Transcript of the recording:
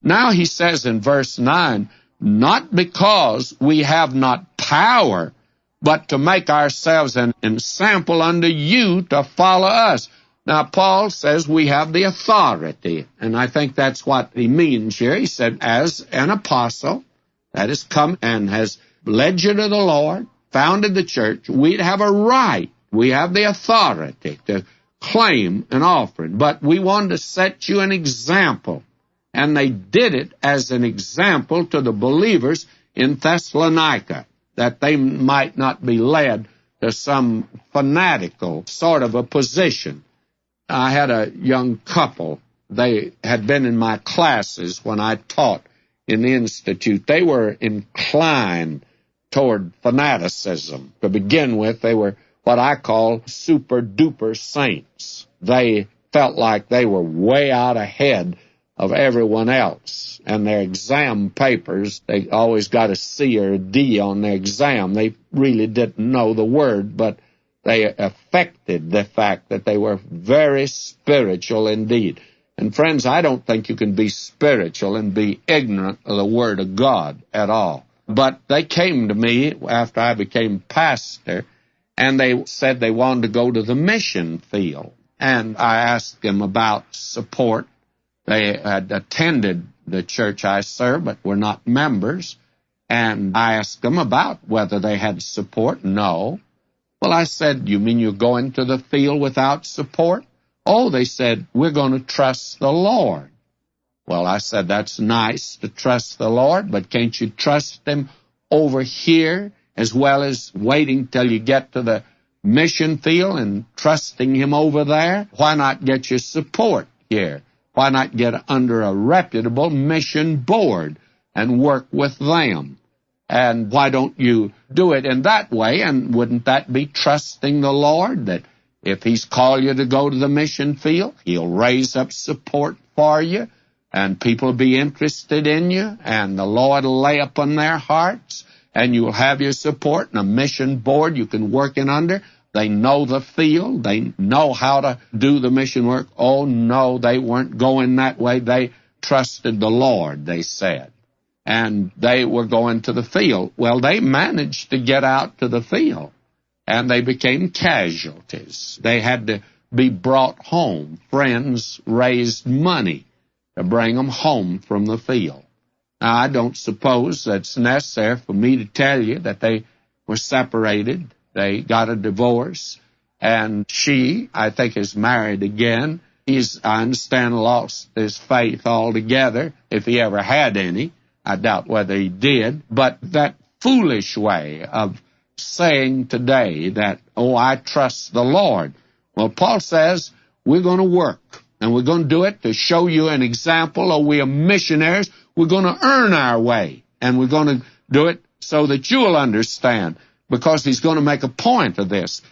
Now he says in verse 9, not because we have not power, but to make ourselves an ensample unto you to follow us. Now, Paul says we have the authority, and I think that's what he means here. He said, as an apostle that has come and has led you to the Lord, founded the church, we'd have a right, we have the authority to claim an offering, but we wanted to set you an example. And they did it as an example to the believers in Thessalonica, that they might not be led to some fanatical sort of a position. I had a young couple. They had been in my classes when I taught in the Institute. They were inclined toward fanaticism. To begin with, they were what I call super-duper saints. They felt like they were way out ahead of everyone else. And their exam papers, they always got a C or a D on their exam. They really didn't know the word, but they affected the fact that they were very spiritual indeed. And friends, I don't think you can be spiritual and be ignorant of the Word of God at all. But they came to me after I became pastor, and they said they wanted to go to the mission field. And I asked them about support. They had attended the church I serve, but were not members. And I asked them about whether they had support. No. Well, I said, you mean you're going to the field without support? Oh, they said, we're going to trust the Lord. Well, I said, that's nice to trust the Lord, but can't you trust Him over here as well as waiting till you get to the mission field and trusting Him over there? Why not get your support here? Why not get under a reputable mission board and work with them? And why don't you do it in that way? And wouldn't that be trusting the Lord, that if He's called you to go to the mission field, He'll raise up support for you, and people will be interested in you, and the Lord will lay upon their hearts, and you'll have your support and a mission board you can work in under. They know the field. They know how to do the mission work. Oh, no, they weren't going that way. They trusted the Lord, they said. And they were going to the field. Well, they managed to get out to the field, and they became casualties. They had to be brought home. Friends raised money to bring them home from the field. Now, I don't suppose it's necessary for me to tell you that they were separated. They got a divorce, and she, I think, is married again. He's, I understand, lost his faith altogether, if he ever had any. I doubt whether he did. But that foolish way of saying today that, oh, I trust the Lord. Well, Paul says we're going to work, and we're going to do it to show you an example. Oh, we are missionaries. We're going to earn our way, and we're going to do it so that you'll understand, because he's going to make a point of this.